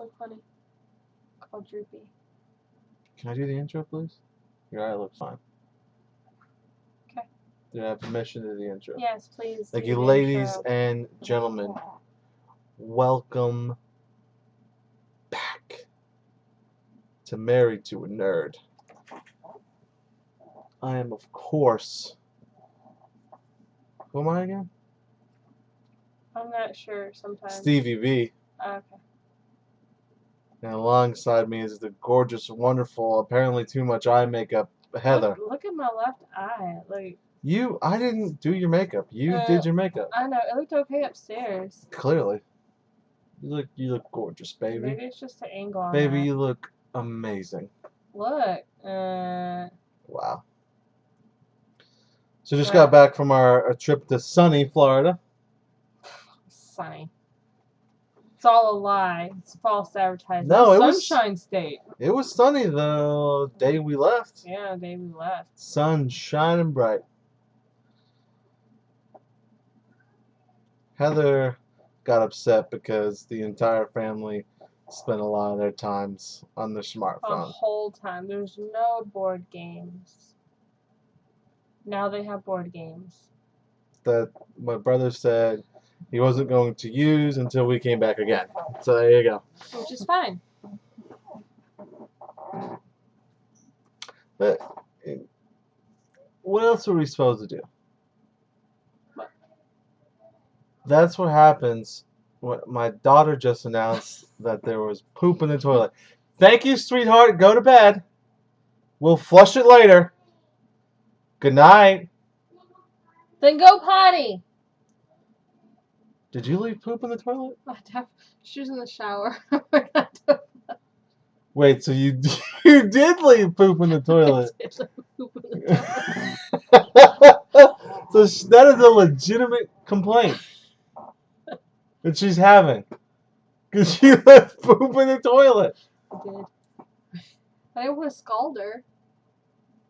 look funny. Called droopy. Can I do the intro, please? Your eye looks fine. Okay. Do I have permission to do the intro? Yes, please. Thank you, ladies and gentlemen. Welcome back to Married to a Nerd. I am, of course... Who am I again? I'm not sure sometimes. Stevie B. Okay. And alongside me is the gorgeous, wonderful, apparently too much eye makeup, Heather. Look at my left eye. Like I didn't do your makeup. You did your makeup. I know. It looked okay upstairs. Clearly. You look gorgeous, baby. Maybe it's just the angle on Baby, that. you look amazing. Look. Wow. So just got back from our trip to sunny Florida. Sunny. It's all a lie. It's false advertising. No, Sunshine State. It was sunny the day we left. Yeah, the day we left. Sun shining bright. Heather got upset because the entire family spent a lot of their times on their smartphone. The whole time. There's no board games. Now they have board games. That my brother said he wasn't going to use until we came back again. So there you go. Which is fine. But what else are we supposed to do? What? That's what happens when my daughter just announced that there was poop in the toilet. Thank you, sweetheart. Go to bed. We'll flush it later. Good night. Then go potty. Did you leave poop in the toilet? She was in the shower. Wait, so you did leave poop in the toilet? So that is a legitimate complaint that she's having. Because she left poop in the toilet. I did. I didn't want to scald her.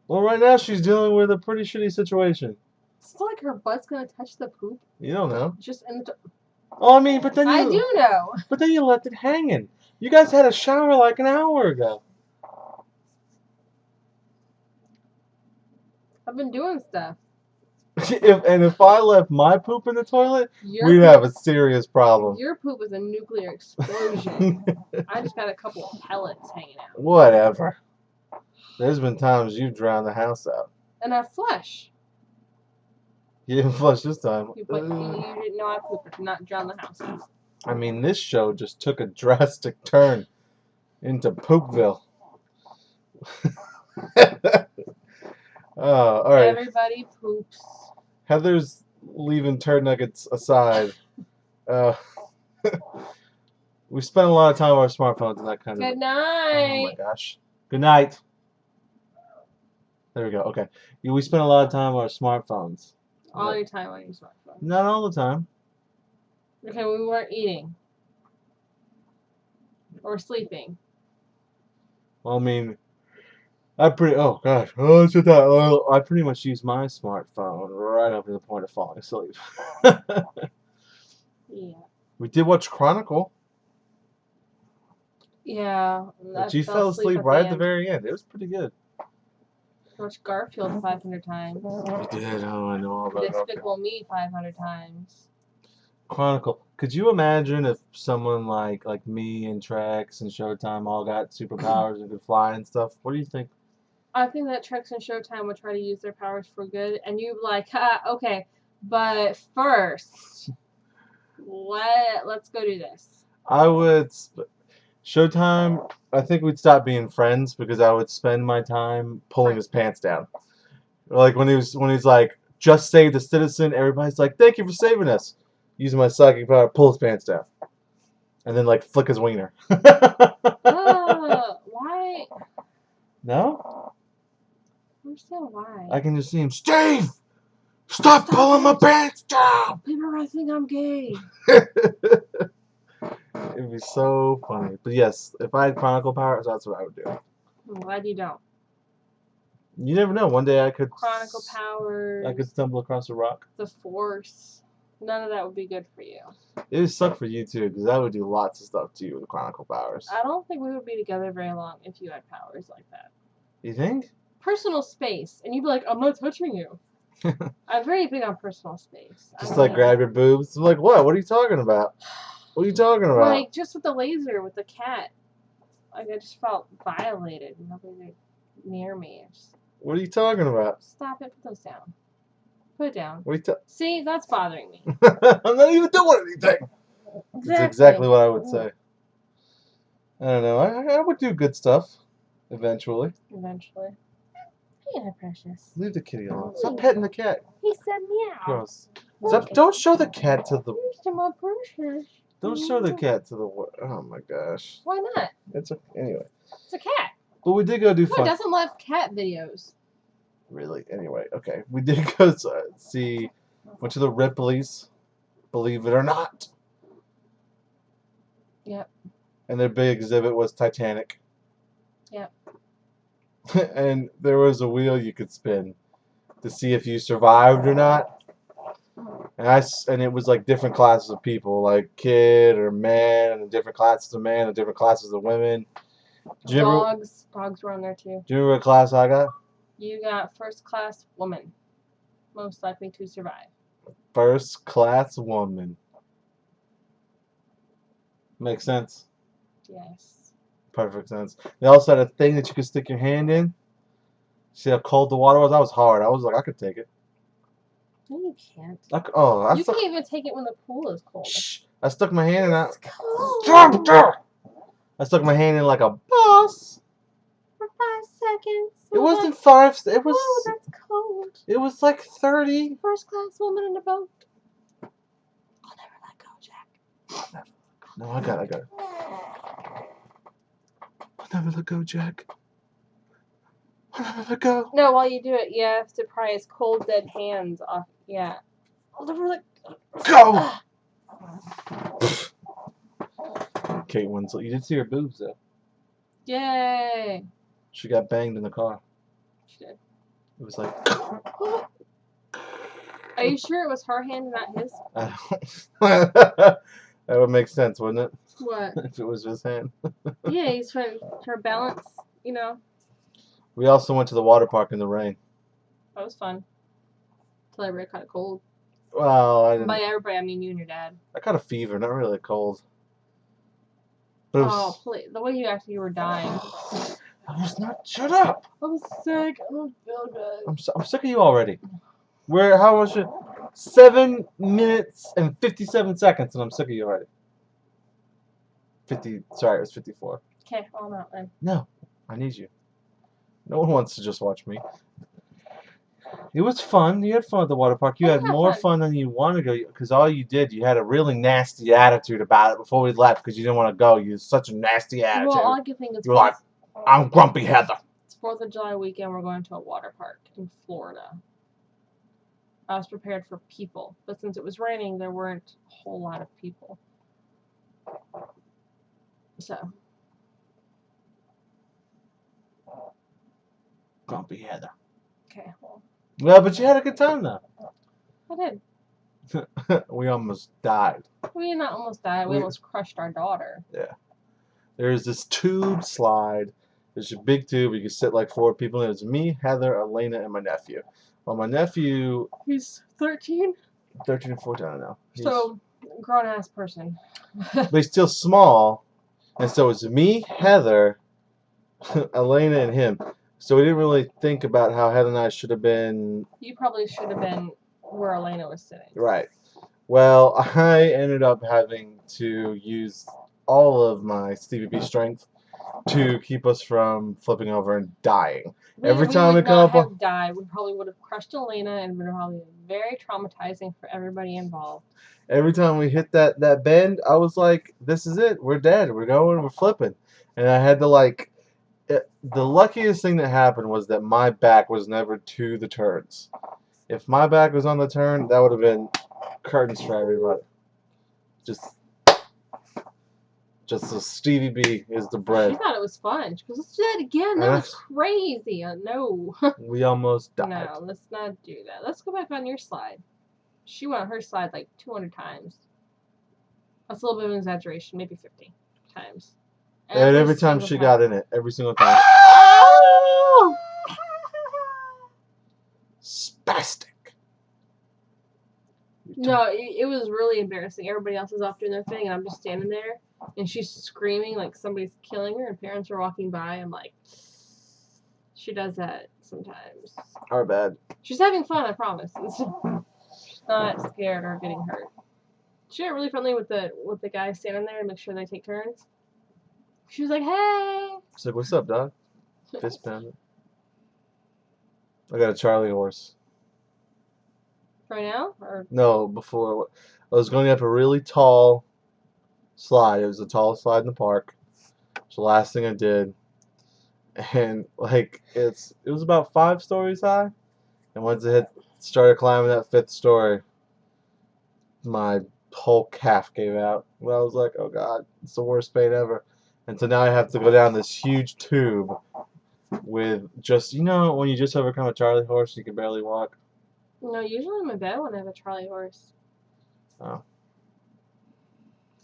Well, right now she's dealing with a pretty shitty situation. It's not like her butt's going to touch the poop. You don't know. Just in the... Oh, I mean, but then I do know. But then you left it hanging. You guys had a shower like an hour ago. I've been doing stuff. If I left my poop in the toilet, we'd have a serious problem. Your poop is a nuclear explosion. I just got a couple of pellets hanging out. Whatever. There's been times you've drowned the house out. And I flush. You didn't flush this time. You didn't know I pooped, but not drown the house out. I mean, this show just took a drastic turn into Poopville. All right. Everybody poops. Heather's leaving turd nuggets aside. We spent a lot of time on our smartphones and that kind of... Good night. Oh my gosh. Good night. There we go. Okay. We spent a lot of time on our smartphones. All your time on your smartphone. Not all the time. Okay, we weren't eating. Or sleeping. Well, I mean, I pretty much use my smartphone right up to the point of falling asleep. Yeah. We did watch Chronicle. Yeah. But you fell asleep right at the very end. It was pretty good. I watched Garfield 500 times. You did? Oh, I know all about Despicable Me 500 times. Chronicle. Could you imagine if someone like me and Trex and Showtime all got superpowers and could fly and stuff? What do you think? I think that Trex and Showtime would try to use their powers for good, and you'd be like, okay, but first, let's go do this. I would... Showtime, I think we'd stop being friends because I would spend my time pulling his pants down. Like when he's like, just save the citizen, everybody's like, thank you for saving us. Using my psychic power, pull his pants down. And then like flick his wiener. Why? No? I understand why. I can just see him, Steve! Stop pulling my pants down! People might think I'm gay. It'd be so funny. But yes, if I had Chronicle powers, that's what I would do. I'm glad you don't. You never know. One day I could... Chronicle powers. I could stumble across a rock. The Force. None of that would be good for you. It would suck for you too, because I would do lots of stuff to you with Chronicle powers. I don't think we would be together very long if you had powers like that. You think? Personal space, and you'd be like, I'm not touching you. I'm very big on personal space. Just like grab your boobs. I'm like, what? What are you talking about? What are you talking about? Like just with the laser with the cat. Like I just felt violated. Nobody near me. What are you talking about? Stop it. Put those down. Put it down. What are you See, that's bothering me. I'm not even doing anything. Exactly. That's exactly what I would say. I don't know. I would do good stuff. Eventually. Eventually. Hey, precious. Leave the kitty alone. Stop petting the cat. He said meow. Gross. Stop, don't show the cat to the... My precious. Don't show the cat to the... Oh my gosh. Why not? It's a, anyway. It's a cat. But we did go do Who fun. doesn't love cat videos? Really? Anyway, okay. We did go see... Went to the Ripley's. Believe it or not. Yep. And their big exhibit was Titanic. Yep. And there was a wheel you could spin to see if you survived or not. And it was like different classes of people, like kid or man, and different classes of men and different classes of women. Dogs were on there too. Do you remember what class I got? You got first class woman, most likely to survive. First class woman. Makes sense? Yes. Perfect sense. They also had a thing that you could stick your hand in. See how cold the water was? That was hard. I was like, I could take it. No, you can't. You can't even take it when the pool is cold. Shh. I stuck my hand in. It's cold. I stuck my hand in like a boss. For 5 seconds. It wasn't 5. It was. Oh, that's cold. It was like 30. First class woman in a boat. I'll never let go, Jack. No, I got it. I'll never let go, Jack. I'll never let go. No, while you do it, you have to pry his cold, dead hands off. Yeah. I'll never let go. Kate Winslet. You did see her boobs, though. Yay. She got banged in the car. She did. It was like... Are you sure it was her hand and not his? That would make sense, wouldn't it? What? If it was his hand. Yeah, he's trying to balance, you know. We also went to the water park in the rain. That was fun. Until everybody caught a cold. Well, I didn't. By everybody, I mean you and your dad. I caught a fever, not really a cold. But it was... Oh, please. The way you acted, you were dying. I was not. Shut up! I'm sick. I don't feel good. I'm sick of you already. How was it? 7 minutes and 57 seconds, and I'm sick of you already. 50. Sorry, it was 54. Okay, I'm out then. No, I need you. No one wants to just watch me. It was fun. You had fun at the water park. You had more fun than you wanted to go, because all you did, you had a really nasty attitude about it before we left, because you didn't want to go. You had such a nasty attitude. Well, all I can think is... You were like, I'm Grumpy Heather. It's 4th of July weekend. We're going to a water park in Florida. I was prepared for people, but since it was raining, there weren't a whole lot of people. So. Grumpy Heather. Okay, well. Well, but you had a good time, though. I did. We almost died. We did not almost die. We almost crushed our daughter. Yeah. There's this tube slide. There's a big tube. You can sit like 4 people in it. It's me, Heather, Elena, and my nephew. Well, my nephew... He's 13? 13 or 14, I don't know. So, grown-ass person. But he's still small. And so it's me, Heather, Elena, and him. So we didn't really think about how Heather and I should have been... You probably should have been where Elena was sitting. Right. Well, I ended up having to use all of my Stevie B strength to keep us from flipping over and dying. Every time we come up on... died. We probably would have crushed Elena and would have probably been very traumatizing for everybody involved. Every time we hit that bend, I was like, this is it. We're dead. We're going. We're flipping. And I had to like... The luckiest thing that happened was that my back was never to the turns. If my back was on the turn, that would have been curtains for everybody. Just so Stevie B is the bread. She thought it was fun. She goes, let's do that again. That was crazy. No. We almost died. No, let's not do that. Let's go back on your slide. She went on her slide like 200 times. That's a little bit of an exaggeration, maybe 50 times. And every time she got in it, every single time. Spastic. No, it was really embarrassing. Everybody else is off doing their thing, and I'm just standing there, and she's screaming like somebody's killing her, and parents are walking by. I'm like, she does that sometimes. Our bad. She's having fun, I promise. She's not scared or getting hurt. She got really friendly with the guy standing there to make sure they take turns. She was like, "Hey." She's like, "What's up, dog?" Fist pounding. I got a Charlie horse. Right now? Or No, before. I was going up a really tall slide. It was the tallest slide in the park. It's the last thing I did. And like it was about 5 stories high. And once it started climbing that 5th story, my whole calf gave out. Well, I was like, oh god, it's the worst pain ever. And so now I have to go down this huge tube with just, when you just overcome a Charlie horse, you can barely walk. no, usually I'm in bed when I have a Charlie horse. Oh.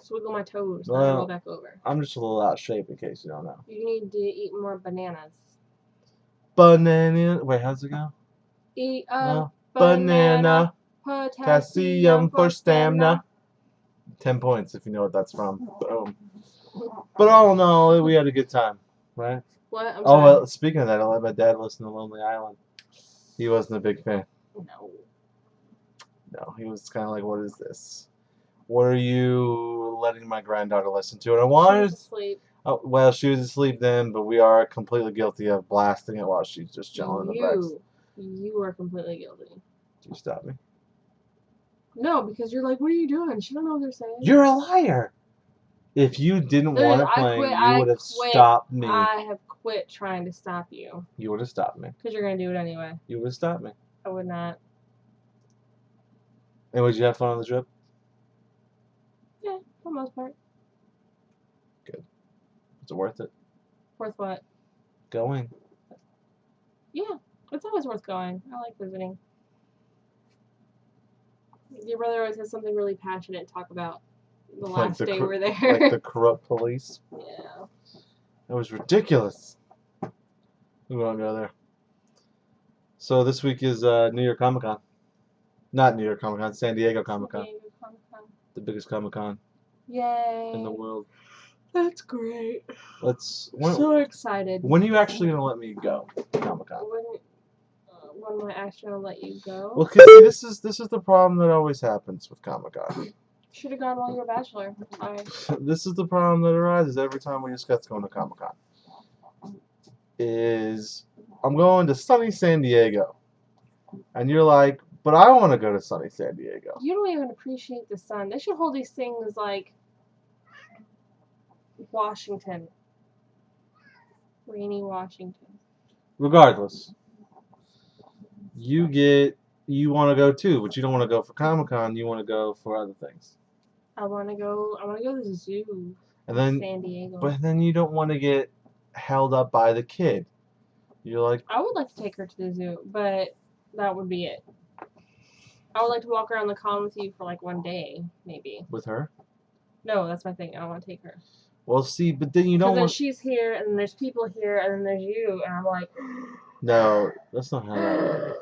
Swiggle my toes and Well, roll back over. I'm just a little out of shape in case you don't know. You need to eat more bananas. Banana. Wait, how's it go? Eat a No. banana. Potassium for stamina. 10 points if you know what that's from. Boom. But all in all, we had a good time, right? What? I'm Oh, sorry. well, speaking of that, I let my dad listen to Lonely Island. He wasn't a big fan. No, he was kind of like, what is this? What are you letting my granddaughter listen to? And I wanted... She was asleep. Oh, well, she was asleep then, but we are completely guilty of blasting it while she's just chilling in the bed. You are completely guilty. Did you stop me? No, because you're like, what are you doing? She don't know what they're saying. You're a liar! If you didn't want it playing, you would have stopped me. I have quit trying to stop you. You would have stopped me. Because you're going to do it anyway. You would have stopped me. I would not. And would you have fun on the trip? Yeah, for the most part. Good. Is it worth it? Worth what? Going. Yeah, it's always worth going. I like visiting. Your brother always has something really passionate to talk about the last day we're there. Like the corrupt police? Yeah. That was ridiculous. We won't go there. So this week is New York Comic Con. Not New York Comic Con, San Diego Comic Con. San Diego Comic-Con. The biggest Comic Con Yay. in the world. That's great. So excited. When are you actually going to let me go to Comic Con? When am I actually going to let you go? Well, cause this is the problem that always happens with Comic Con. Should have gone while you were a bachelor. Sorry. This is the problem that arises every time we discuss going to Comic Con. Is I'm going to sunny San Diego. And you're like, but I want to go to sunny San Diego. You don't even appreciate the sun. They should hold these things like Washington. Rainy Washington. Regardless. You want to go too, but you don't want to go for Comic-Con, you want to go for other things. I want to go to the zoo and then, San Diego. But then you don't want to get held up by the kid. You're like... I would like to take her to the zoo, but that would be it. I would like to walk around the con with you for like one day, maybe. With her? No, that's my thing. I don't want to take her. Well, see, but then you don't want... Because then she's here, and then there's people here, and then there's you, and I'm like... No, that's not how that works.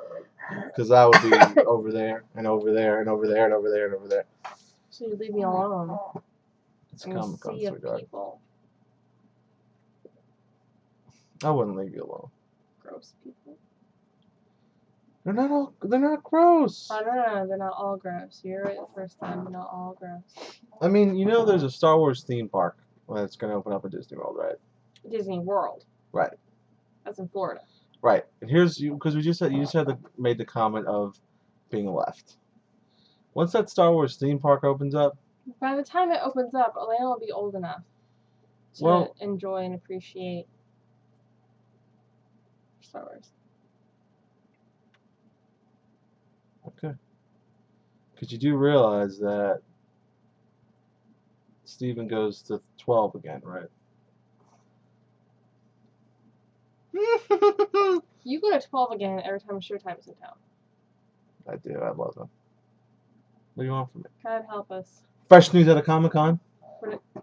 Because I would be over there, and over there, and over there, and over there, and over there. So you leave me alone. It's Comic-Con, sweetheart. People. I wouldn't leave you alone. Gross people. They're not gross. Oh, no, they're not all gross. You're right the first time. They're not all gross. I mean, there's a Star Wars theme park that's going to open up at Disney World, right? Disney World. Right. That's in Florida. Right. And here's because you just made the comment of being left. Once that Star Wars theme park opens up, by the time it opens up, Elena will be old enough to enjoy and appreciate Star Wars. Okay. Because you do realize that Steven goes to 12 again, right? You go to 12 again every time Showtime's in town. I do. I love him. What do you want from me? God help us. Fresh news out of Comic-Con.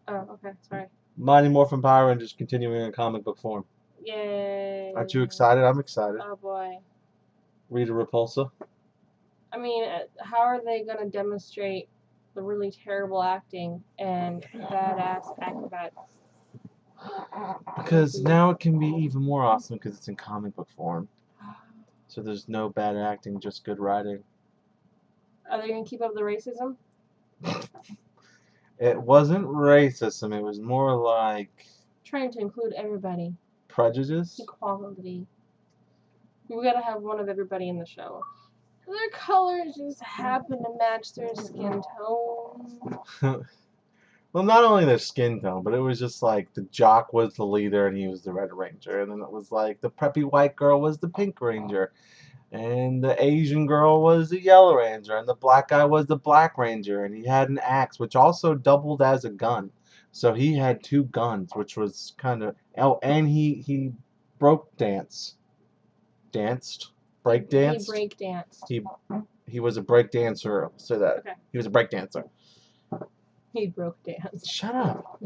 Oh, okay. Sorry. Mighty Morphin Power Rangers continuing in comic book form. Yay. Aren't you excited? I'm excited. Oh, boy. Rita Repulsa. I mean, how are they going to demonstrate the really terrible acting and badass acrobats? Because now it can be even more awesome because it's in comic book form. So there's no bad acting, just good writing. Are they going to keep up the racism? It wasn't racism. It was more like Trying to include everybody. prejudice. Equality. We got to have one of everybody in the show. Their colors just happen to match their skin tone. Well, not only their skin tone, but it was just like the jock was the leader and he was the Red Ranger. And then it was like the preppy white girl was the Pink Ranger. And the Asian girl was the Yellow Ranger. And the black guy was the Black Ranger. And he had an axe, which also doubled as a gun. So he had two guns, which was kind of... Oh, and he broke dance. Danced? Break danced? He break danced. He was a break dancer. Say that. Okay. He was a break dancer. He broke dance. Shut up.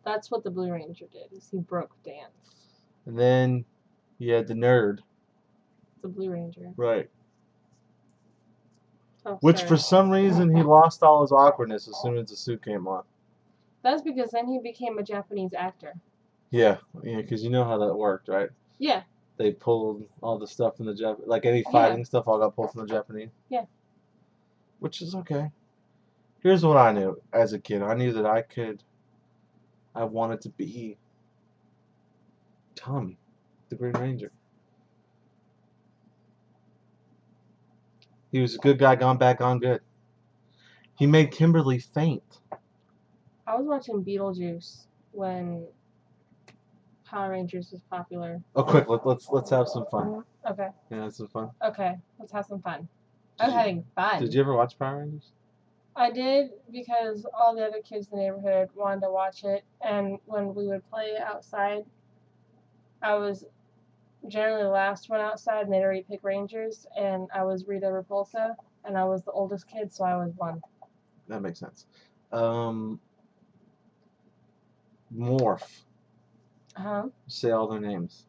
That's what the Blue Ranger did, is he broke dance. And then you had the nerd. The Blue Ranger. Right. Oh, Which sorry. for some reason he lost all his awkwardness as soon as the suit came on. That's because then he became a Japanese actor. Yeah, because you know how that worked, right? Yeah. They pulled all the stuff from the Japanese, like any fighting stuff all got pulled from the Japanese. Yeah. Which is okay. Here's what I knew as a kid. I knew that I wanted to be Tommy, the Green Ranger. He was a good guy gone back on good. He made Kimberly faint. I was watching Beetlejuice when Power Rangers was popular. Oh, quick! Let's have some fun. Okay. Yeah, have some fun. Okay. Let's have some fun. I'm having fun. Did you ever watch Power Rangers? I did because all the other kids in the neighborhood wanted to watch it, and when we would play outside, I was generally the last one outside, and they'd already picked Rangers, and I was Rita Repulsa, and I was the oldest kid, so I was one. That makes sense. Morph. Say all their names.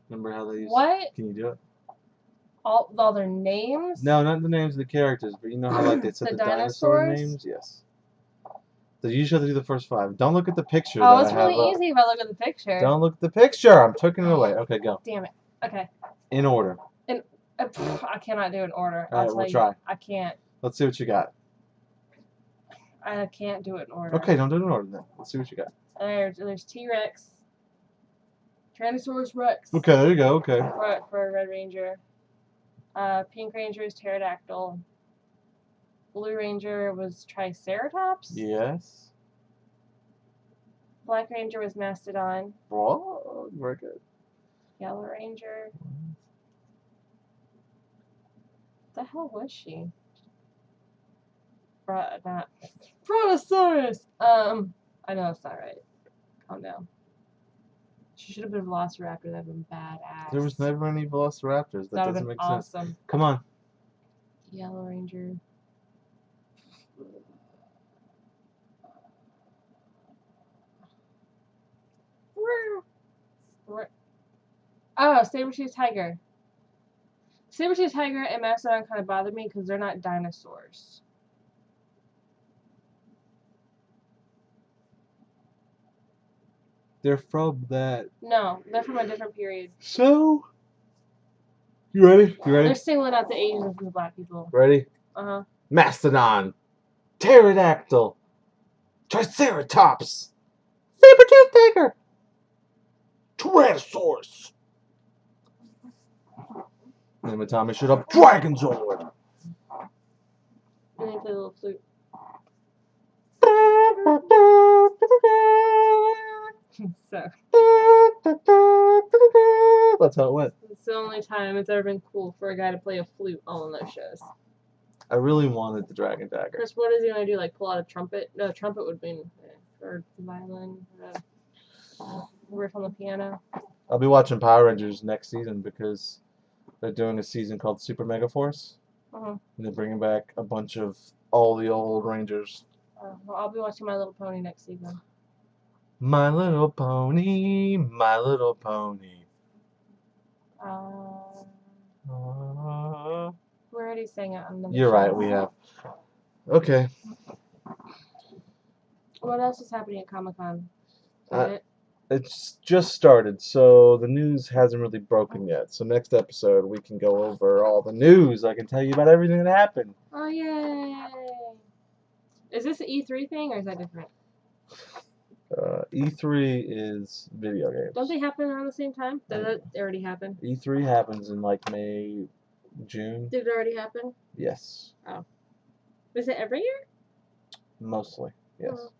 Remember how they used... What? Can you do it? All their names? No, not the names of the characters, but you know how like they said The the dinosaur dinosaurs? names? Yes. So you usually have to do the first 5. Don't look at the picture. Oh, that it's I have really up. easy if I look at the picture. Don't look at the picture. I'm taking it away. Okay, go. Damn it. Okay. In order. I cannot do an order. All right, we'll try. I can't. Let's see what you got. I can't do it in order. Okay, don't do it in order then. Let's see what you got. There's T-Rex. Tyrannosaurus Rex. Okay, there you go. Okay. For Red Ranger. Pink Ranger is Pterodactyl. Blue Ranger was Triceratops. Yes. Black Ranger was Mastodon. Oh, very good. Yellow Ranger. What the hell was she? Not Brontosaurus. I know it's not right. Calm down. She should have been Velociraptor. That'd been badass. There was never any Velociraptors. That doesn't make sense. Awesome. Come on. Yellow Ranger. Oh, Saber-Tooth Tiger. Saber-Tooth Tiger and Mastodon kind of bother me because they're not dinosaurs. They're from that. No, they're from a different period. So? You ready? You ready? They're singling out the Asians and the black people. Ready? Uh-huh. Mastodon. Pterodactyl. Triceratops. Saber-Tooth Tiger. Tyrannosaurus. Name of Tommy shut up. Dragonzord. And they play a little flute. So. That's how it went. It's the only time it's ever been cool for a guy to play a flute all in those shows. I really wanted the Dragon Dagger. Chris, what is he going to do? Like pull out a trumpet? No, a trumpet would be or violin, riff on the piano. I'll be watching Power Rangers next season because they're doing a season called Super Mega Force. Uh-huh. And they're bringing back a bunch of all the old Rangers. Well, I'll be watching My Little Pony next season. My Little Pony, My Little Pony. We already sang it on the You're show. right, we have. Okay. What else is happening at Comic-Con? It's just started, so the news hasn't really broken yet. So next episode we can go over all the news. I can tell you about everything that happened. Oh, yay! Is this an E3 thing, or is that different? E3 is video games. Don't they happen around the same time? Did that already happen? E3 happens in like May, June. Did it already happen? Yes. Oh. Is it every year? Mostly, yes. Oh.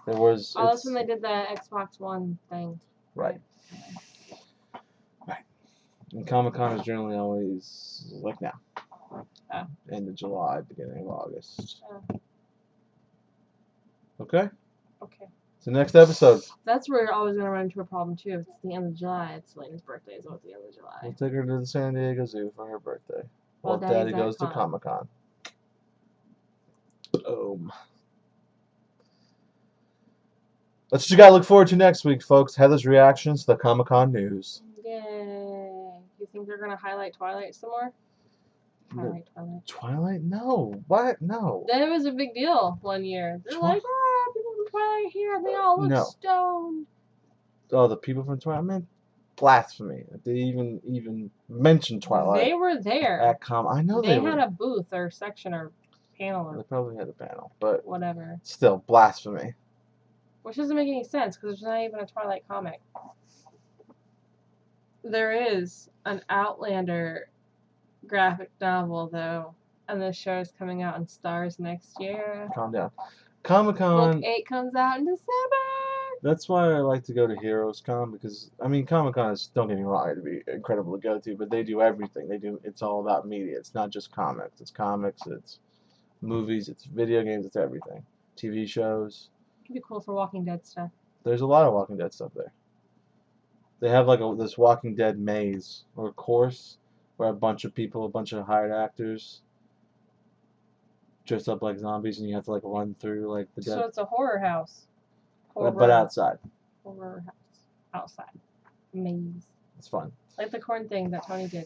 There was. Oh, that's when they did the Xbox One thing. Right. Right. And Comic-Con is generally always like now. Oh. End of July, beginning of August. Oh. Okay? Okay. So next episode. That's where you're always going to run into a problem, too. If it's the end of July, it's Lena's birthday, so it's the end of July. We'll take her to the San Diego Zoo for her birthday. While Daddy goes to Comic-Con. Boom. That's what you got to look forward to next week, folks. Heather's reactions to the Comic-Con news. Yay. You think they're going to highlight Twilight some more? Twilight. Twilight? No. What? No. That was a big deal one year. They're like, people from Twilight here, and they all look stoned. Oh, the people from Twilight? Man, blasphemy. They even mentioned Twilight. They were there. At I know they were. had a booth or section or panel or They probably had a panel, but whatever. Still, blasphemy. Which doesn't make any sense because there's not even a Twilight comic. There is an Outlander graphic novel though, and the show is coming out in stars next year. Calm down. Comic-Con. Book 8 comes out in December. That's why I like to go to Heroes Con because I mean Comic-Con is, don't get me wrong, it'd be incredible to go to, but they do everything. It's all about media. It's not just comics. It's comics, it's movies, it's video games, it's everything. TV shows. It'd be cool for Walking Dead stuff. There's a lot of Walking Dead stuff there. They have like this Walking Dead maze or course where a bunch of people, a bunch of hired actors dressed up like zombies, and you have to like run through like the dead. So it's a horror house. But outside. Horror house. Outside. Maze. It's fun. Like the corn thing that Tony did.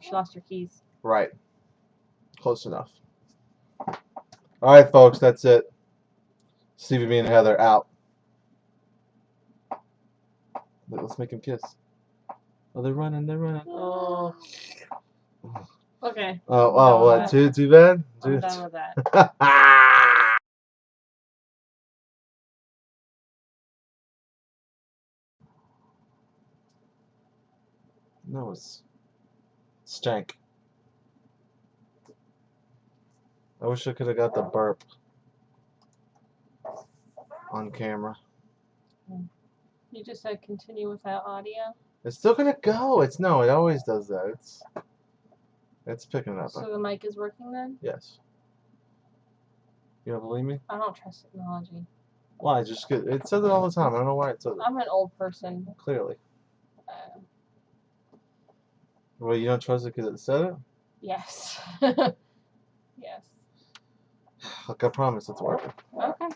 She lost her keys. Right. Close enough. Alright, folks, that's it. Stevie B and Heather out. Let's make him kiss. Oh, they're running, they're running. Oh. Okay. Oh, what? Too bad? I'm done with that. No, it's stank. I wish I could have got the burp on camera. You just said continue without audio? It's still gonna go. It always does that. It's picking it up. So the mic is working then? Yes. You don't believe me? I don't trust technology. Why? It says it all the time. I don't know why it says it. I'm an old person. Clearly. Well, you don't trust it because it said it? Yes. Yes. Look, I promise it's working. Okay.